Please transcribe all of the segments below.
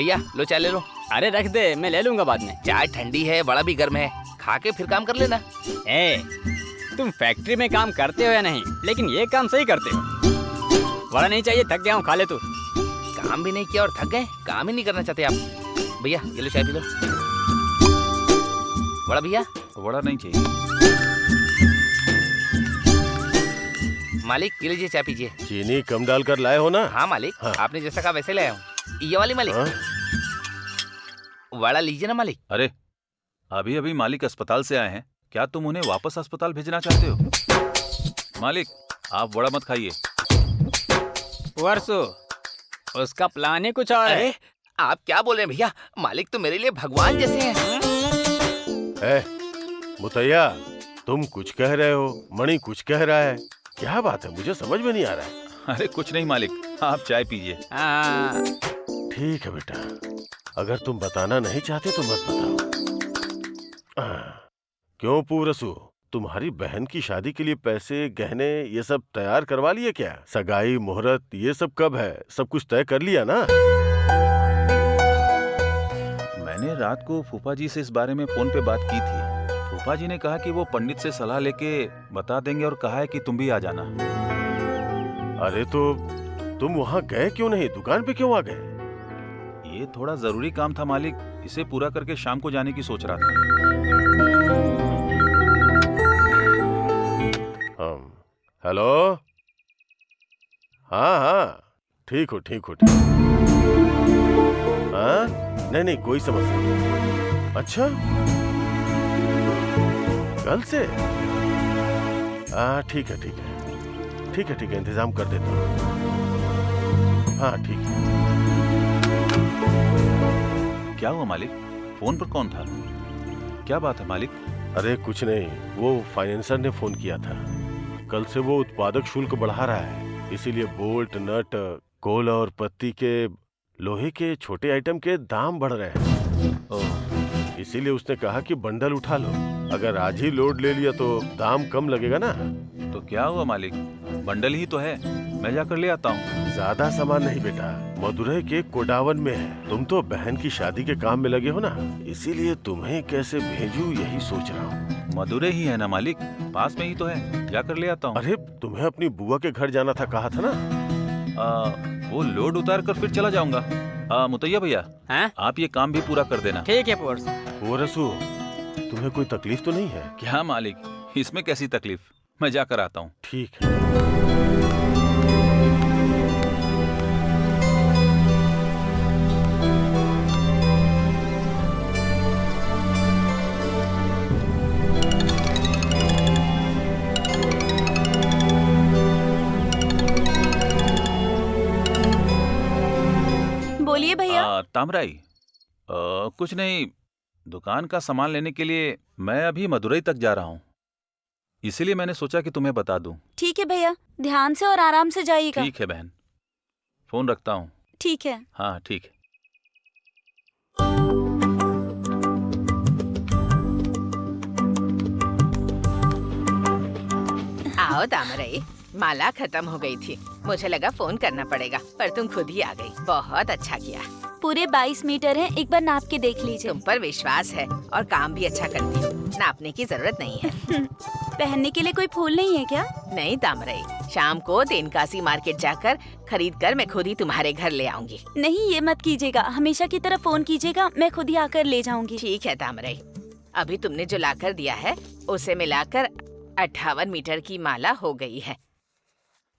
भैया लो चाय ले लो। अरे रख दे, मैं ले लूंगा बाद में। चाय ठंडी है, बड़ा भी गर्म है, खा के फिर काम कर लेना। ए, तुम फैक्ट्री में काम करते हो या नहीं, लेकिन ये काम सही करते हो। बड़ा नहीं चाहिए, थक गया हूँ, खा ले तू। काम भी नहीं किया और थक गए, काम ही नहीं करना चाहते आप। भैया ये लो चाय पी लो। बड़ा भैया वड़ा नहीं चाहिए। मालिक ये लीजिए चाय पीजिए। चीनी कम डालकर लाए हो ना? हाँ मालिक, हाँ। आपने जैसा कहा वैसे लाया हूँ। ये वाली मालिक। हाँ? वड़ा लीजिए ना मालिक। अरे अभी अभी मालिक अस्पताल से आए हैं, क्या तुम उन्हें वापस अस्पताल भेजना चाहते हो? मालिक आप वड़ा मत खाइए। परसु, उसका प्लान ही कुछ और है। अरे आप क्या बोल रहे हैं भैया, मालिक तो मेरे लिए भगवान जैसे हैं। मुतैया, तुम कुछ कह रहे हो, मणि कुछ कह रहा है, क्या बात है? मुझे समझ में नहीं आ रहा है। अरे कुछ नहीं मालिक, आप चाय पीजिए। हाँ, ठीक है बेटा, अगर तुम बताना नहीं चाहते तो मत बताओ। क्यों पूरसु, तुम्हारी बहन की शादी के लिए पैसे, गहने ये सब तैयार करवा लिए क्या? सगाई, मुहूर्त ये सब कब है? सब कुछ तय कर लिया ना? मैंने रात को फूफा जी से इस बारे में फोन पे बात की थी। फूफा जी ने कहा कि वो पंडित से सलाह लेके बता देंगे और कहा है कि तुम भी आ जाना। अरे तो तुम वहाँ गए क्यों नहीं? दुकान पे क्यों आ गए? ये थोड़ा जरूरी काम था मालिक, इसे पूरा करके शाम को जाने की सोच रहा था। हेलो, हाँ हाँ, ठीक हो ठीक हो ठीक। हाँ नहीं नहीं, कोई समस्या नहीं। अच्छा कल से? हाँ ठीक है ठीक है ठीक है ठीक है, इंतजाम कर देता हूँ। हाँ ठीक है। क्या हुआ मालिक, फोन पर कौन था? क्या बात है मालिक? अरे कुछ नहीं, वो फाइनेंसर ने फोन किया था। कल से वो उत्पादक शुल्क बढ़ा रहा है, इसीलिए बोल्ट, नट, कोल और पत्ती के लोहे के छोटे आइटम के दाम बढ़ रहे हैं। इसीलिए उसने कहा कि बंडल उठा लो, अगर आज ही लोड ले लिया तो दाम कम लगेगा ना। तो क्या हुआ मालिक, बंडल ही तो है, मैं जाकर ले आता हूँ। ज्यादा सामान नहीं बेटा, मदुरई के कोडावन में है। तुम तो बहन की शादी के काम में लगे हो ना, इसीलिए तुम्हें कैसे भेजूं यही सोच रहा हूँ। मदुरई ही है ना मालिक, पास में ही तो है, जाकर ले आता हूँ। अरे तुम्हें अपनी बुआ के घर जाना था, कहा था ना। वो लोड उतार कर फिर चला जाऊंगा। मुतैया भैया, हाँ? आप ये काम भी पूरा कर देना। ठीक है परसु। पोरसु, तुम्हें कोई तकलीफ तो नहीं है? क्या मालिक, इसमें कैसी तकलीफ, मैं जाकर आता हूँ। ठीक है। बोलिए भैया। तामराई, कुछ नहीं, दुकान का सामान लेने के लिए मैं अभी मदुरई तक जा रहा हूँ, इसीलिए मैंने सोचा कि तुम्हें बता दूं। ठीक है भैया, ध्यान से और आराम से जाइएगा। ठीक है बहन, फोन रखता हूँ। ठीक है। हाँ ठीक है। आओ तामरई, माला खत्म हो गई थी, मुझे लगा फोन करना पड़ेगा, पर तुम खुद ही आ गई, बहुत अच्छा किया। पूरे 22 मीटर हैं, एक बार नाप के देख लीजिए। तुम पर विश्वास है और काम भी अच्छा करती हो, नापने की जरूरत नहीं है। पहनने के लिए कोई फूल नहीं है क्या? नहीं तामरई, शाम को तेनकासी मार्केट जाकर खरीद कर मैं खुद ही तुम्हारे घर ले आऊंगी। नहीं, ये मत कीजिएगा, हमेशा की तरह फोन कीजिएगा, मैं खुद ही आकर ले जाऊंगी। ठीक है तामरई, अभी तुमने जो लाकर दिया है उसे मिलाकर 58 मीटर की माला हो गई है।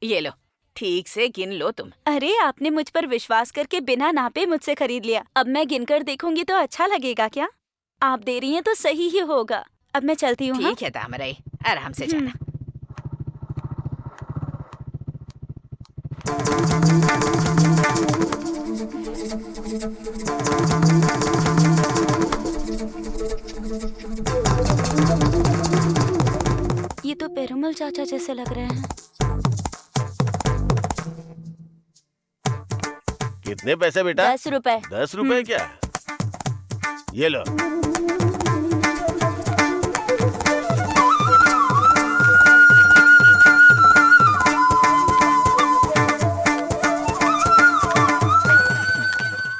ये लो, ठीक से गिन लो तुम। अरे आपने मुझ पर विश्वास करके बिना नापे मुझसे खरीद लिया, अब मैं गिनकर देखूंगी तो अच्छा लगेगा क्या? आप दे रही हैं तो सही ही होगा। अब मैं चलती हूँ। ठीक है तामरई, आराम से जाना। ये तो पेरुमल चाचा जैसे लग रहे हैं। कितने पैसे बेटा? 10 रुपए। 10 रुपए क्या? ये लो।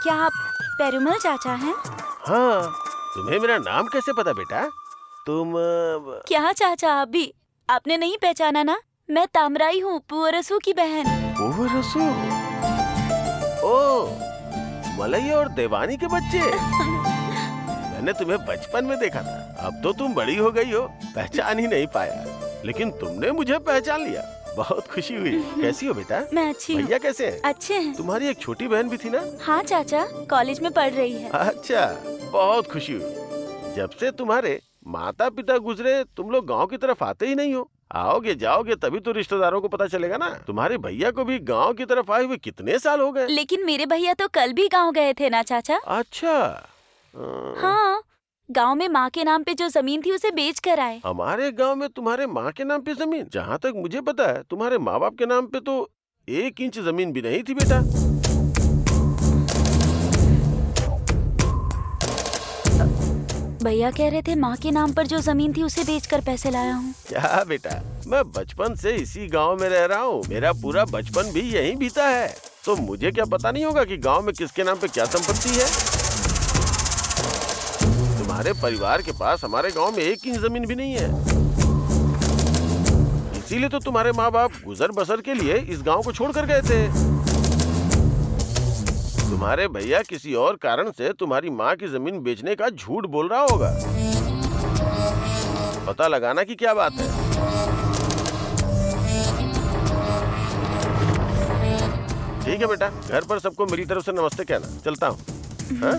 क्या आप पेरुमल चाचा हैं? हाँ, तुम्हें मेरा नाम कैसे पता बेटा? तुम क्या चाचा आप भी? आपने नहीं पहचाना ना? मैं तामराई हूँ, पुअरसू की बहन। पुअरसू? ओह, मलई और देवानी के बच्चे। मैंने तुम्हें बचपन में देखा था, अब तो तुम बड़ी हो गई हो, पहचान ही नहीं पाया, लेकिन तुमने मुझे पहचान लिया। बहुत खुशी हुई। कैसी हो बेटा? मैं अच्छी हूँ। भैया कैसे हैं? अच्छे हैं। तुम्हारी एक छोटी बहन भी थी ना? हाँ चाचा, कॉलेज में पढ़ रही है। अच्छा, बहुत खुशी हुई। जब से तुम्हारे माता पिता गुजरे तुम लोग गांव की तरफ आते ही नहीं हो। आओगे जाओगे तभी तो रिश्तेदारों को पता चलेगा ना। तुम्हारे भैया को भी गांव की तरफ आए हुए कितने साल हो गए? लेकिन मेरे भैया तो कल भी गांव गए थे ना चाचा। अच्छा। हाँ, गांव में माँ के नाम पे जो जमीन थी उसे बेच कर आए। हमारे गांव में तुम्हारे माँ के नाम पे जमीन? जहाँ तक मुझे पता है तुम्हारे माँ बाप के नाम पे तो 1 इंच जमीन भी नहीं थी बेटा। भैया कह रहे थे माँ के नाम पर जो जमीन थी उसे बेचकर पैसे लाया हूँ। क्या बेटा, मैं बचपन से इसी गांव में रह रहा हूँ, मेरा पूरा बचपन भी यहीं बीता है, तो मुझे क्या पता नहीं होगा कि गांव में किसके नाम पे क्या संपत्ति है? तुम्हारे परिवार के पास हमारे गांव में 1 इंच जमीन भी नहीं है, इसीलिए तो तुम्हारे माँ बाप गुजर बसर के लिए इस गांव को छोड़ कर गए थे। तुम्हारे भैया किसी और कारण से तुम्हारी माँ की जमीन बेचने का झूठ बोल रहा होगा। पता लगाना कि क्या बात है। ठीक है बेटा, घर पर सबको मेरी तरफ से नमस्ते कहना। चलता हूँ। हाँ?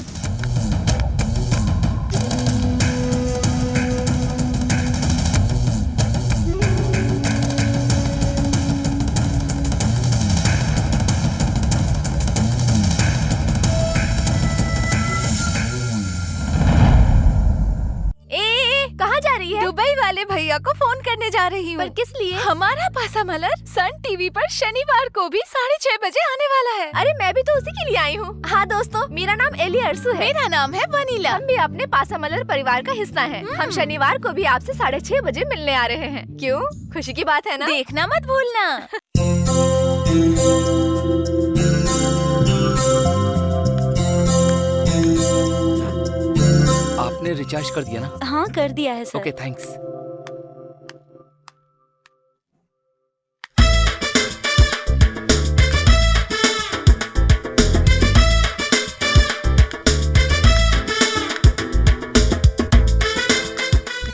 दुबई वाले भैया को फोन करने जा रही हूँ। पर किस लिए? हमारा पासामलर सन टीवी पर शनिवार को भी 6:30 बजे आने वाला है। अरे मैं भी तो उसी के लिए आई हूँ। हाँ दोस्तों, मेरा नाम एली अरसू है। मेरा नाम है वनीला। हम भी अपने पासामलर परिवार का हिस्सा हैं। हम शनिवार को भी आपसे 6:30 बजे मिलने आ रहे हैं। क्यों? खुशी की बात है ना? देखना मत भूलना। आपने रिचार्ज कर दिया ना? हाँ कर दिया है sir. Okay thanks.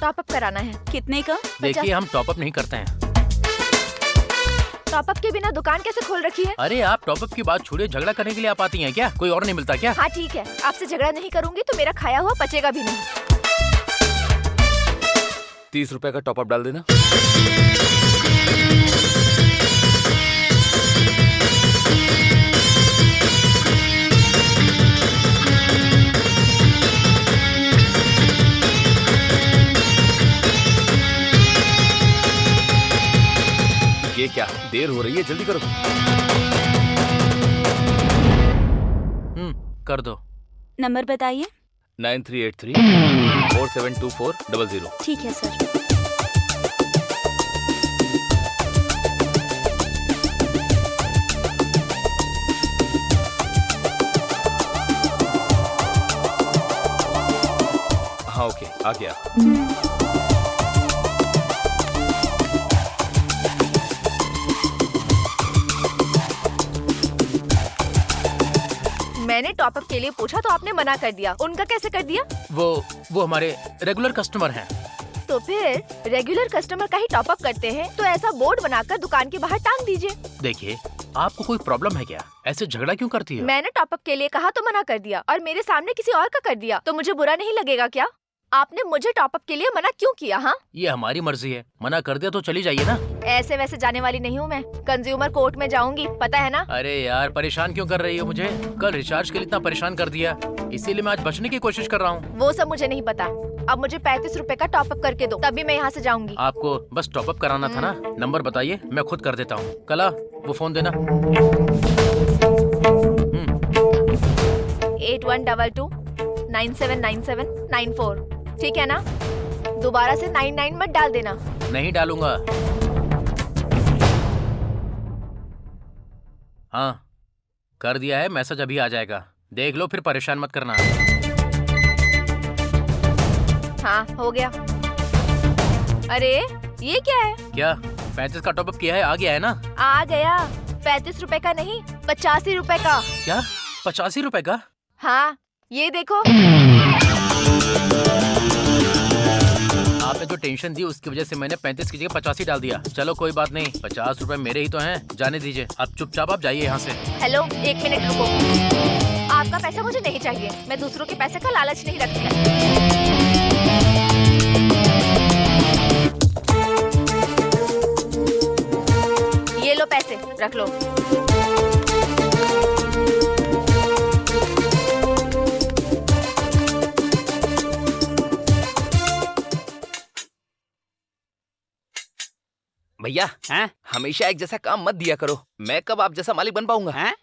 Top up कराना है। कितने का? देखिए हम टॉप अप नहीं करते हैं। टॉप अप के बिना दुकान कैसे खोल रखी है? अरे आप टॉप अप की बात छोड़िए, झगड़ा करने के लिए आप आती हैं क्या? कोई और नहीं मिलता क्या? हाँ ठीक है, आपसे झगड़ा नहीं करूंगी तो मेरा खाया हुआ पचेगा भी नहीं। 30 रुपए का टॉप अप डाल देना। ये क्या देर हो रही है, जल्दी करो। कर दो। नंबर बताइए। 9383-472400। ठीक है सर। हाँ ओके, आ गया। मैंने टॉप अप के लिए पूछा तो आपने मना कर दिया। उनका कैसे कर दिया? वो हमारे रेगुलर कस्टमर हैं। तो फिर रेगुलर कस्टमर का ही टॉप अप करते हैं तो ऐसा बोर्ड बनाकर दुकान के बाहर टांग दीजिए। देखिए आपको कोई प्रॉब्लम है क्या? ऐसे झगड़ा क्यों करती है? मैंने टॉप अप के लिए कहा तो मना कर दिया और मेरे सामने किसी और का कर दिया, तो मुझे बुरा नहीं लगेगा क्या? आपने मुझे टॉप अप के लिए मना क्यों किया? हाँ ये हमारी मर्जी है, मना कर दिया तो चली जाइए ना। ऐसे वैसे जाने वाली नहीं हूँ मैं, कंज्यूमर कोर्ट में जाऊंगी, पता है ना? अरे यार परेशान क्यों कर रही हो मुझे? कल रिचार्ज के लिए इतना परेशान कर दिया, इसीलिए मैं आज बचने की कोशिश कर रहा हूँ। वो सब मुझे नहीं पता। अब मुझे 35 रुपए का टॉप अप करके दो, तभी मैं यहाँ से जाऊंगी। आपको बस टॉप अप कराना था ना? नंबर बताइए, मैं खुद कर देता हूँ। कला वो फोन देना। 8122-979794, ठीक है ना? दोबारा से 99 मत डाल देना। नहीं डालूंगा। हाँ कर दिया है, मैसेज अभी आ जाएगा। देख लो फिर परेशान मत करना। हाँ हो गया। अरे ये क्या है? क्या 35 का टॉपअप किया है? आ गया है ना? आ गया। 35 रुपए का नहीं, 85 रुपए का। क्या 85 रुपए का? हाँ ये देखो। आपने जो टेंशन दी उसकी वजह से मैंने 35 की जगह 85 डाल दिया। चलो कोई बात नहीं, 50 रुपए मेरे ही तो हैं, जाने दीजिए। अब चुपचाप आप जाइए यहाँ से। हेलो एक मिनट रुको। आपका पैसा मुझे नहीं चाहिए। मैं दूसरों के पैसे का लालच नहीं रखती है। ये लो पैसे, रख लो। भैया हैं? हमेशा एक जैसा काम मत दिया करो। मैं कब आप जैसा मालिक बन पाऊंगा? हैं?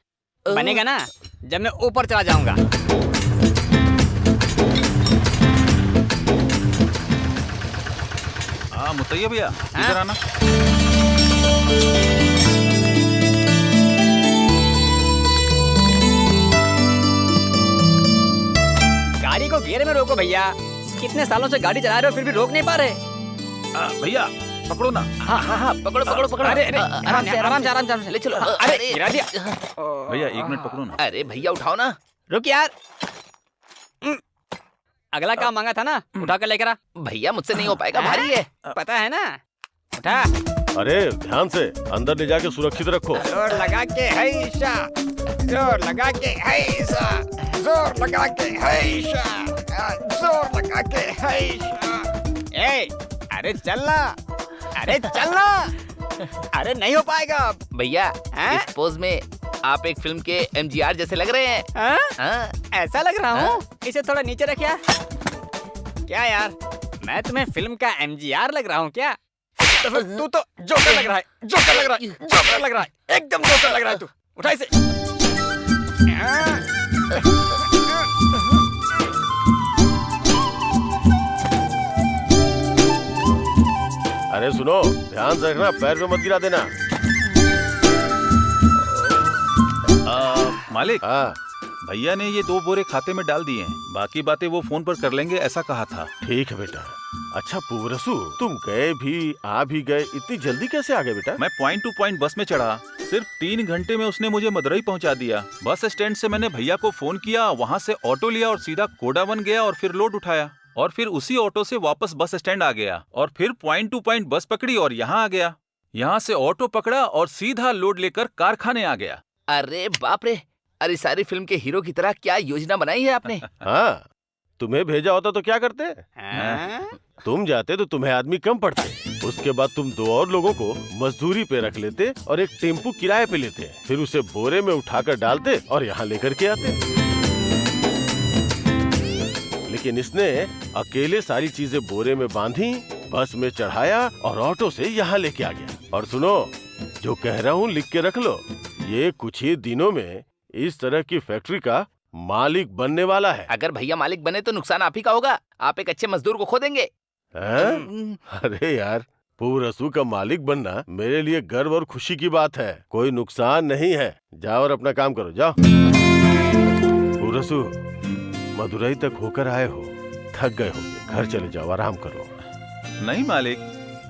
बनेगा ना जब मैं ऊपर चला जाऊंगा। हाँ मुतैया भैया, इधर आना। गाड़ी को गियर में रोको भैया। कितने सालों से गाड़ी चला रहे हो फिर भी रोक नहीं पा रहे। भैया पकड़ो ना। हाँ हाँ हाँ, पकड़ो पकड़ो पकड़ो। अरे अरे आराम से आराम से ले चलो। अरे गिरा दिया। भैया 1 मिनट पकड़ो ना। अरे भैया उठाओ ना। रुक यार। अगला काम मांगा था ना, उठा कर लेकर आ। भैया मुझसे नहीं हो पाएगा, भारी है। पता है ना, उठा। अरे ध्यान से अंदर ले जाके सुरक्षित रखो। जोर लगा के हैशा, जोर लगा के हैशा, जोर लगा के हैशा, जोर लगा के हैशा। ए, अरे चलना, अरे चलना। अरे नहीं हो पाएगा। भैया हैं? इस पोज में आप एक फिल्म के एमजीआर जैसे लग रहे हैं। हाँ? हाँ? ऐसा लग रहा हूँ? इसे थोड़ा नीचे रखिया। क्या यार, मैं तुम्हें फिल्म का एमजीआर लग रहा हूँ क्या? तो फिर तू तो जोकर लग रहा है, जोकर लग रहा है, जोकर लग रहा है, एकदम जोकर लग रहा है तू। उठा इसे। अरे सुनो, ध्यान से रखना, पैर पे मत गिरा देना। मालिक, हाँ भैया ने ये 2 बोरे खाते में डाल दिए हैं, बाकी बातें वो फोन पर कर लेंगे ऐसा कहा था। ठीक है बेटा। अच्छा पूवरसु, तुम गए भी आ भी गए, इतनी जल्दी कैसे आ गए बेटा? मैं पॉइंट टू पॉइंट बस में चढ़ा, सिर्फ 3 घंटे में उसने मुझे मदुरई पहुंचा दिया। बस स्टैंड से मैंने भैया को फोन किया, वहां से ऑटो लिया और सीधा कोडावन गया और फिर लोड उठाया और फिर उसी ऑटो से वापस बस स्टैंड आ गया और फिर पॉइंट टू पॉइंट बस पकड़ी और यहाँ आ गया। यहाँ से ऑटो पकड़ा और सीधा लोड लेकर कारखाने आ गया। अरे बाप रे, अरे सारी फिल्म के हीरो की तरह क्या योजना बनाई है आपने। हाँ, तुम्हें भेजा होता तो क्या करते? हाँ? तुम जाते तो तुम्हें आदमी कम पड़ते। उसके बाद तुम 2 और लोगों को मजदूरी पे रख लेते और एक टेम्पू किराए पे लेते, फिर उसे बोरे में उठाकर डालते और यहाँ लेकर के आते। लेकिन इसने अकेले सारी चीजें बोरे में बांधी, बस में चढ़ाया और ऑटो से यहाँ लेके आ गया। और सुनो, जो कह रहा हूँ लिख के रख लो, ये कुछ ही दिनों में इस तरह की फैक्ट्री का मालिक बनने वाला है। अगर भैया मालिक बने तो नुकसान आप ही का होगा, आप एक अच्छे मजदूर को खो देंगे। हैं? अरे यार, पूरसू का मालिक बनना मेरे लिए गर्व और खुशी की बात है, कोई नुकसान नहीं है। जाओ और अपना काम करो, जाओ। पूरसू, मदुरई तक होकर आए हो, थक गए होंगे, घर चले जाओ, आराम करो। नहीं मालिक,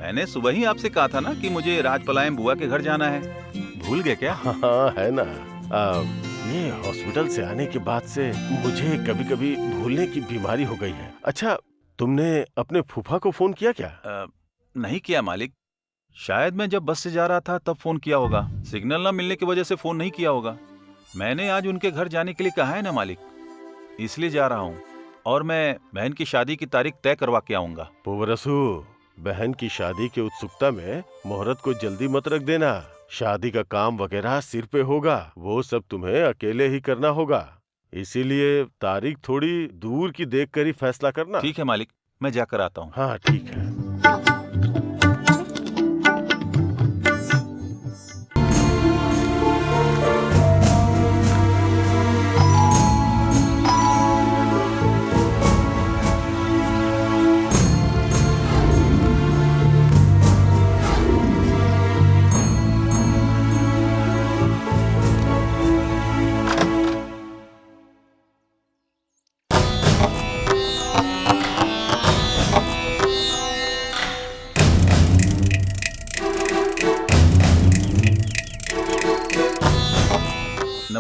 मैंने सुबह ही आपसे कहा था ना कि मुझे राजपलायम बुआ के घर जाना है, भूल गए क्या? हाँ है ना। ये हॉस्पिटल से आने के बाद से मुझे कभी-कभी भूलने की बीमारी हो गई है। अच्छा, तुमने अपने फूफा को फोन किया क्या? नहीं किया मालिक, शायद मैं जब बस से जा रहा था तब फोन किया होगा, सिग्नल न मिलने की वजह से फोन नहीं किया होगा। मैंने आज उनके घर जाने के लिए कहा है ना मालिक, इसलिए जा रहा हूँ और मैं बहन की शादी की तारीख तय करवा के आऊंगा। पूवरसू, बहन की शादी की उत्सुकता में मुहूर्त को जल्दी मत रख देना। शादी का काम वगैरह सिर पे होगा, वो सब तुम्हें अकेले ही करना होगा, इसीलिए तारीख थोड़ी दूर की देखकर ही फैसला करना। ठीक है मालिक, मैं जाकर आता हूँ। हाँ ठीक है।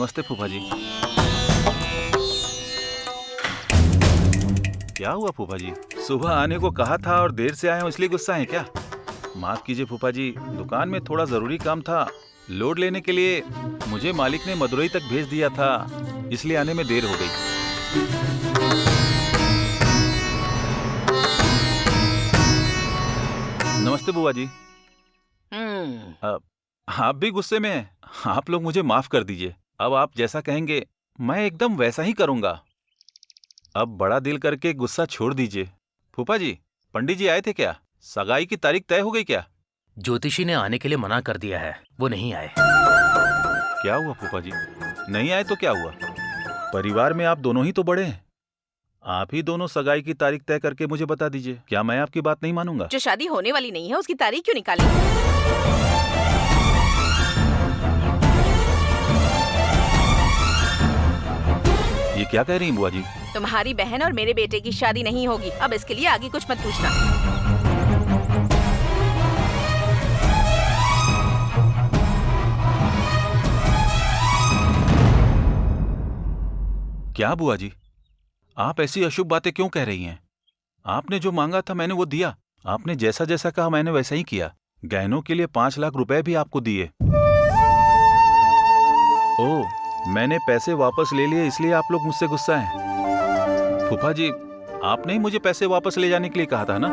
नमस्ते फूफा जी। क्या हुआ फूफा जी? सुबह आने को कहा था और देर से आए हो इसलिए गुस्सा है क्या? माफ कीजिए फूफा जी, दुकान में थोड़ा जरूरी काम था। लोड लेने के लिए मुझे मालिक ने मदुरई तक भेज दिया था, इसलिए आने में देर हो गई। नमस्ते बुआ जी। आप भी गुस्से में हैं? आप लोग मुझे माफ कर दीजिए। अब आप जैसा कहेंगे मैं एकदम वैसा ही करूंगा। अब बड़ा दिल करके गुस्सा छोड़ दीजिए। फूफा जी, पंडित जी आए थे क्या? सगाई की तारीख तय हो गई क्या? ज्योतिषी ने आने के लिए मना कर दिया है, वो नहीं आए। क्या हुआ फूफा जी? नहीं आए तो क्या हुआ? परिवार में आप दोनों ही तो बड़े हैं। आप ही दोनों सगाई की तारीख तय करके मुझे बता दीजिए। क्या मैं आपकी बात नहीं मानूंगा? जो शादी होने वाली नहीं है उसकी तारीख क्यों निकाली? ये क्या कह रही हैं बुआ जी? तुम्हारी बहन और मेरे बेटे की शादी नहीं होगी। अब इसके लिए आगे कुछ मत पूछना। क्या बुआ जी, आप ऐसी अशुभ बातें क्यों कह रही हैं? आपने जो मांगा था मैंने वो दिया। आपने जैसा जैसा कहा मैंने वैसा ही किया। गहनों के लिए 5 लाख रुपए भी आपको दिए। ओह, मैंने पैसे वापस ले लिए इसलिए आप लोग मुझसे गुस्सा हैं। फूफा जी, आपने ही मुझे पैसे वापस ले जाने के लिए कहा था ना?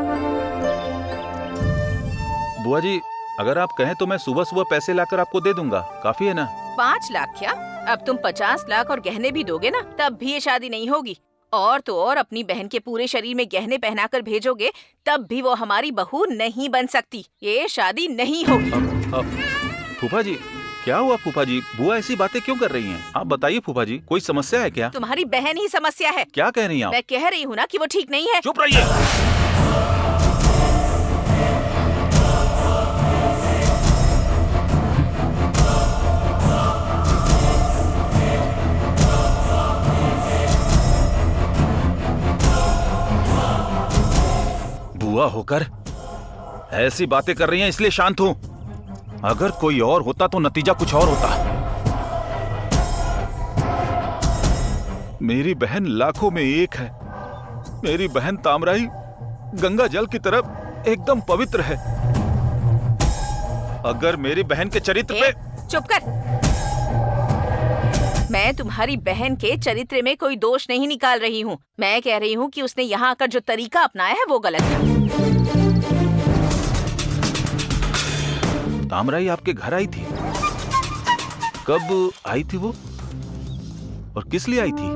बुआ जी, अगर आप कहें तो मैं सुबह सुबह पैसे लाकर आपको दे दूंगा। काफी है ना? 5 लाख क्या? अब तुम 50 लाख और गहने भी दोगे ना, तब भी ये शादी नहीं होगी। और तो और अपनी बहन के पूरे शरीर में गहने पहनाकर भेजोगे, तब भी वो हमारी बहू नहीं बन सकती। ये शादी नहीं होगी। फूफा जी, क्या हुआ फूफा जी? बुआ ऐसी बातें क्यों कर रही हैं? आप बताइए फूफा जी, कोई समस्या है क्या? तुम्हारी बहन ही समस्या है। क्या कह रही हैं आप? मैं कह रही हूँ ना कि वो ठीक नहीं है। चुप रहिए। बुआ होकर ऐसी बातें कर रही हैं इसलिए शांत हूं। अगर कोई और होता तो नतीजा कुछ और होता। मेरी बहन लाखों में एक है। मेरी बहन तामराई गंगा जल की तरह एकदम पवित्र है। अगर मेरी बहन के चरित्र पे... चुप कर। मैं तुम्हारी बहन के चरित्र में कोई दोष नहीं निकाल रही हूँ। मैं कह रही हूँ कि उसने यहाँ आकर जो तरीका अपनाया है वो गलत है। तामराई आपके घर आई थी? कब आई थी वो? और किस लिए आई थी?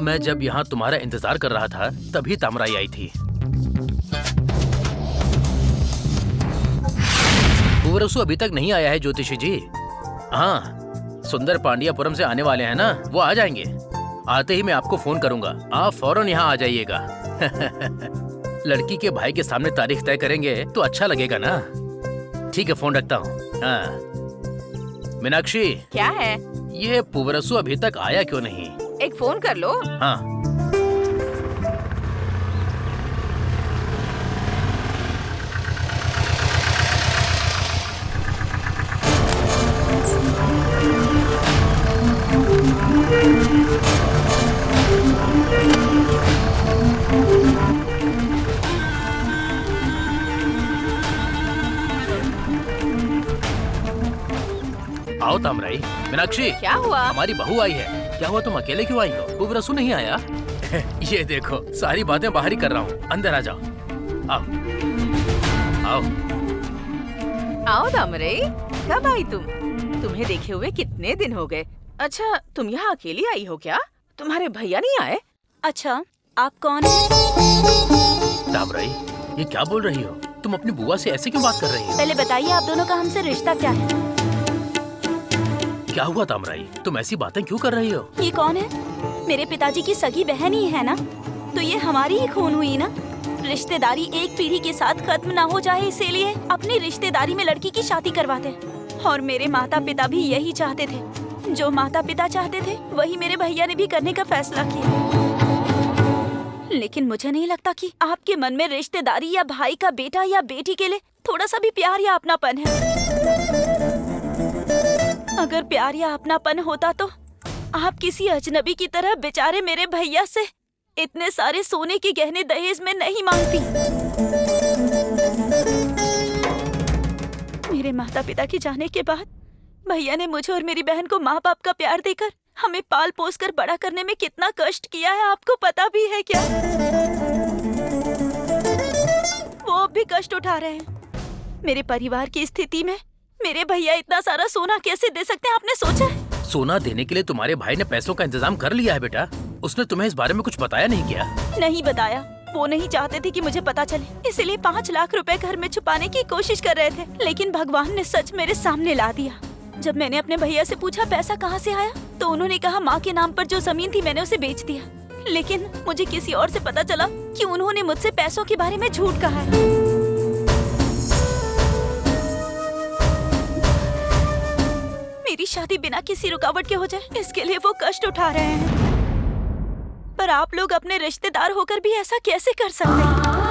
मैं जब यहाँ तुम्हारा इंतजार कर रहा था तभी तामराई आई थी। पुवरसु अभी तक नहीं आया है ज्योतिषी जी। हाँ, सुंदर पांडियापुरम से आने वाले हैं ना, वो आ जाएंगे। आते ही मैं आपको फोन करूंगा, आप फौरन यहाँ आ जाइएगा। लड़की के भाई के सामने तारीख तय करेंगे तो अच्छा लगेगा ना। ठीक है, फोन रखता हूँ। हाँ। मीनाक्षी, क्या है? ये पुवरसु अभी तक आया क्यों नहीं? एक फोन कर लो। हाँ। आओ तामराई। मीनाक्षी, क्या हुआ? हमारी बहू आई है। क्या हुआ, तुम अकेले क्यों आई हो? पुवरसु नहीं आया? ये देखो, सारी बातें बाहर ही कर रहा हूँ। अंदर आ जाओ। आओ आओ आओ तामराई, कब आई तुम? तुम्हें देखे हुए कितने दिन हो गए। अच्छा, तुम यहाँ अकेली आई हो क्या? तुम्हारे भैया नहीं आए? अच्छा, आप कौन हैं? तामराई, ये क्या बोल रही हो? तुम अपनी बुआ से ऐसे क्यों बात कर रही हो? पहले बताइए आप दोनों का हमसे रिश्ता क्या है? क्या हुआ तामराई, तुम ऐसी बातें क्यों कर रही हो? ये कौन है? मेरे पिताजी की सगी बहन ही है ना, तो ये हमारी ही खून हुई ना। रिश्तेदारी एक पीढ़ी के साथ खत्म ना हो जाए, इसीलिए अपनी रिश्तेदारी में लड़की की शादी करवाते। और मेरे माता पिता भी यही चाहते थे। जो माता पिता चाहते थे वही मेरे भैया ने भी करने का फैसला किया। लेकिन मुझे नहीं लगता कि आपके मन में रिश्तेदारी या भाई का बेटा या बेटी के लिए थोड़ा सा भी प्यार या अपनापन है। अगर प्यार या अपनापन होता तो आप किसी अजनबी की तरह बेचारे मेरे भैया से इतने सारे सोने के गहने दहेज में नहीं मांगती। मेरे माता पिता के जाने के बाद भैया ने मुझे और मेरी बहन को माँ बाप का प्यार देकर हमें पाल पोस कर बड़ा करने में कितना कष्ट किया है, आपको पता भी है क्या? वो अब भी कष्ट उठा रहे हैं। मेरे परिवार की स्थिति में मेरे भैया इतना सारा सोना कैसे दे सकते हैं, आपने सोचा है? सोना देने के लिए तुम्हारे भाई ने पैसों का इंतजाम कर लिया है बेटा। उसने तुम्हें इस बारे में कुछ बताया नहीं क्या? नहीं बताया। वो नहीं चाहते थे कि मुझे पता चले, इसलिए 5 लाख रुपए घर में छुपाने की कोशिश कर रहे थे, लेकिन भगवान ने सच मेरे सामने ला दिया। जब मैंने अपने भैया से पूछा पैसा कहाँ से आया, तो उन्होंने कहा माँ के नाम पर जो जमीन थी मैंने उसे बेच दिया। लेकिन मुझे किसी और से पता चला कि उन्होंने मुझसे पैसों के बारे में झूठ कहा है। मेरी शादी बिना किसी रुकावट के हो जाए, इसके लिए वो कष्ट उठा रहे हैं। पर आप लोग अपने रिश्तेदार होकर भी ऐसा कैसे कर सकते हैं?